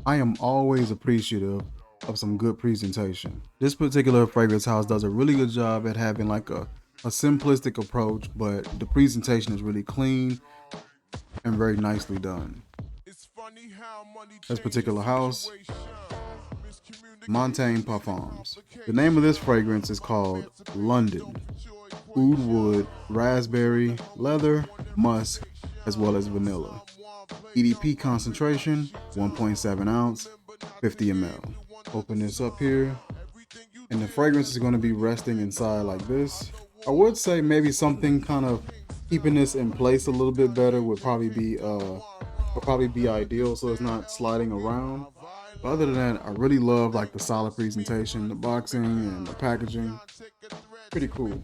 I am always appreciative of some good presentation. This particular fragrance house does a really good job at having like a simplistic approach, but the presentation is really clean and very nicely done. This particular house, Montagne Parfums. The name of this fragrance is called London. Oud wood, raspberry, leather, musk, as well as vanilla. EDP concentration 1.7 ounce, 50 ml. Open this up here, and the fragrance is going to be resting inside like this. I would say maybe something kind of keeping this in place a little bit better would probably be ideal, so it's not sliding around. But other than that, I really love like the solid presentation, the boxing, and the packaging. Pretty cool.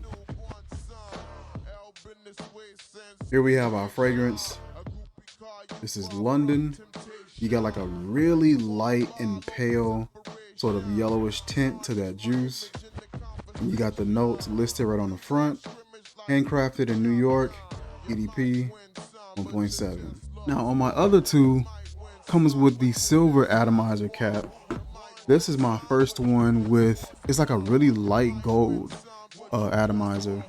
Here we have our fragrance. This is London. You got like a really light and pale sort of yellowish tint to that juice. And you got the notes listed right on the front. Handcrafted in New York, EDP 1.7. Now on my other two comes with the silver atomizer cap. This is my first one with, it's like a really light gold atomizer.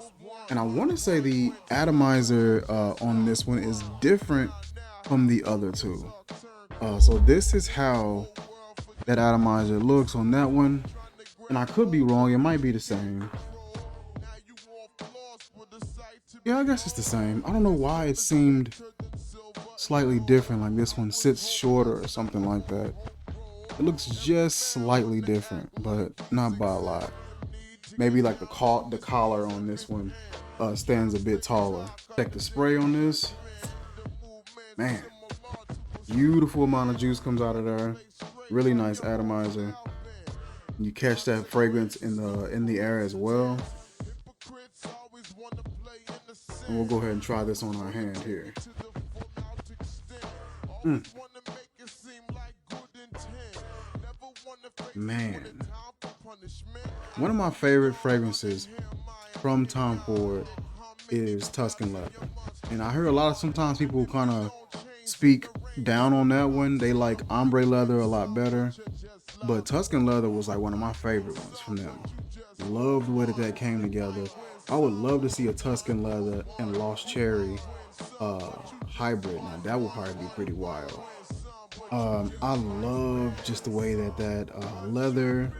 And I want to say the atomizer on this one is different from the other two. So this is how that atomizer looks on that one. And I could be wrong, it might be the same. Yeah, I guess it's the same. I don't know why it seemed slightly different, like this one sits shorter or something like that. It looks just slightly different, but not by a lot. Maybe like the collar on this one stands a bit taller. Check the spray on this. Man, beautiful amount of juice comes out of there. Really nice atomizer. You catch that fragrance in the air as well. And we'll go ahead and try this on our hand here. Man, one of my favorite fragrances from Tom Ford is Tuscan Leather. And I hear a lot of sometimes people kind of speak down on that one. They like ombre leather a lot better. But Tuscan Leather was like one of my favorite ones from them. Loved the way that came together. I would love to see a Tuscan Leather and Lost Cherry hybrid. Now that would probably be pretty wild. I love just the way that leather,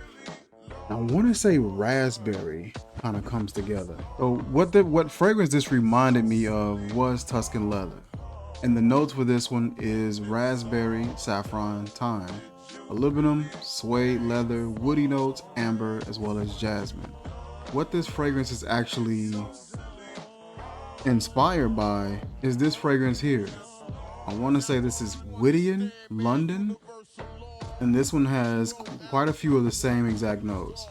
I want to say raspberry, kind of comes together. So what fragrance this reminded me of was Tuscan Leather, and the notes for this one is raspberry, saffron, thyme, aluminum, suede leather, woody notes, amber, as well as jasmine. What this fragrance is actually inspired by is this fragrance here. I want to say this is Whittian London, and this one has quite a few of the same exact notes.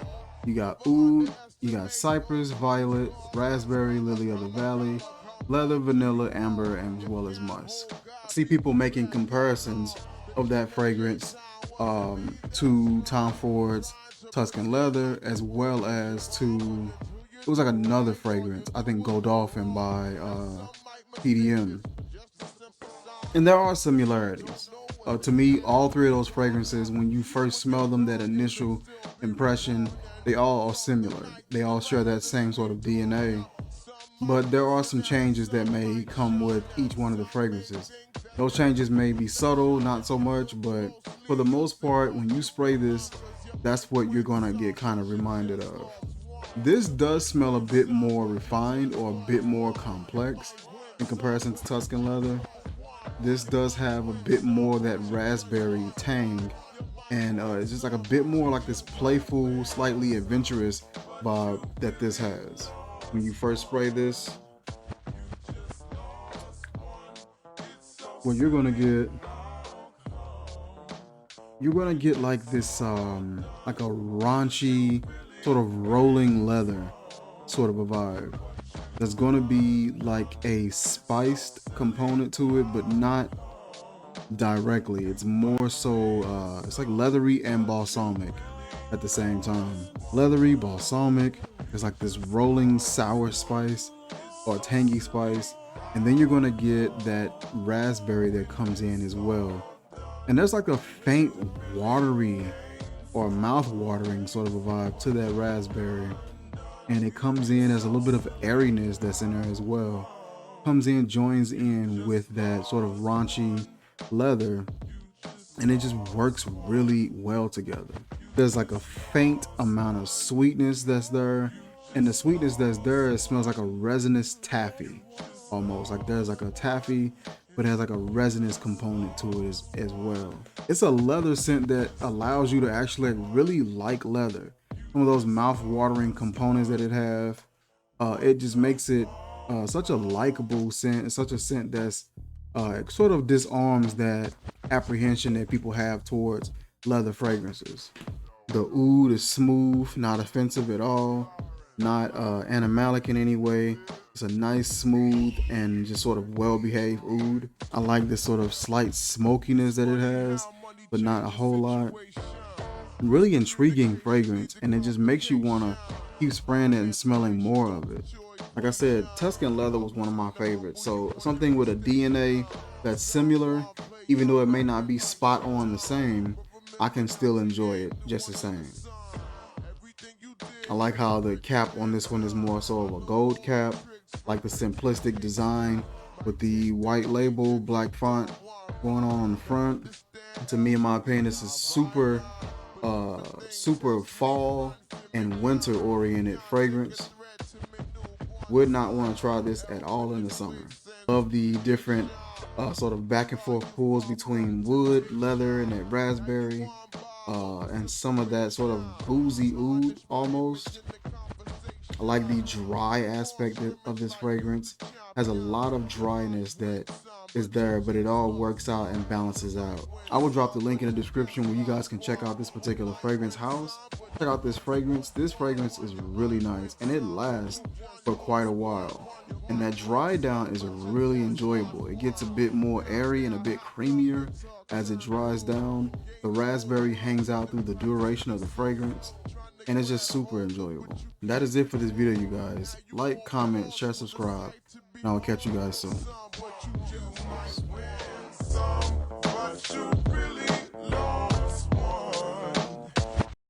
You got oud, you got cypress, violet, raspberry, lily of the valley, leather, vanilla, amber, and as well as musk. I see people making comparisons of that fragrance to Tom Ford's Tuscan Leather, as well as to, it was like another fragrance, I think Godolphin by PDM. And there are similarities. To me, all three of those fragrances, when you first smell them, that initial impression, they all are similar. They all share that same sort of DNA. But there are some changes that may come with each one of the fragrances. Those changes may be subtle, not so much, but for the most part, when you spray this, that's what you're gonna get kind of reminded of. This does smell a bit more refined or a bit more complex in comparison to Tuscan Leather. This does have a bit more of that raspberry tang, and it's just like a bit more like this playful, slightly adventurous vibe that this has. When you first spray this, what you're gonna get like this like a raunchy sort of rolling leather sort of a vibe. There's gonna be like a spiced component to it, but not directly. It's more so it's like leathery and balsamic at the same time. Leathery, balsamic. There's like this rolling sour spice or tangy spice, and then you're gonna get that raspberry that comes in as well. And there's like a faint watery or mouth-watering sort of a vibe to that raspberry. And it comes in as a little bit of airiness that's in there as well. Comes in, joins in with that sort of raunchy leather, and it just works really well together. There's like a faint amount of sweetness that's there, and the sweetness that's there, it smells like a resinous taffy almost. Like there's like a taffy, but it has like a resinous component to it as well. It's a leather scent that allows you to actually really like leather. Some of those mouth-watering components that it have, it just makes it such a likable scent. It's such a scent that's sort of disarms that apprehension that people have towards leather fragrances. The oud is smooth, not offensive at all, not animalic in any way. It's a nice, smooth, and just sort of well-behaved oud. I like this sort of slight smokiness that it has, but not a whole lot. Really intriguing fragrance, and it just makes you want to keep spraying it and smelling more of it. Like I said, Tuscan leather was one of my favorites. So something with a DNA that's similar, even though it may not be spot on the same, I can still enjoy it just the same. I like how the cap on this one is more so of a gold cap, like the simplistic design with the white label, black font going on the front. To me, in my opinion, this is super fall and winter oriented fragrance. Would not want to try this at all in the summer. Love the different sort of back and forth pulls between wood, leather, and that raspberry, and some of that sort of boozy oud almost. I like the dry aspect of this fragrance. It has a lot of dryness that is there, but it all works out and balances out. I will drop the link in the description where you guys can check out this particular fragrance house. Check out this fragrance. This fragrance is really nice and it lasts for quite a while. And that dry down is really enjoyable. It gets a bit more airy and a bit creamier as it dries down. The raspberry hangs out through the duration of the fragrance, and it's just super enjoyable. And that is it for this video, you guys. Like, comment, share, subscribe, and I will catch you guys soon.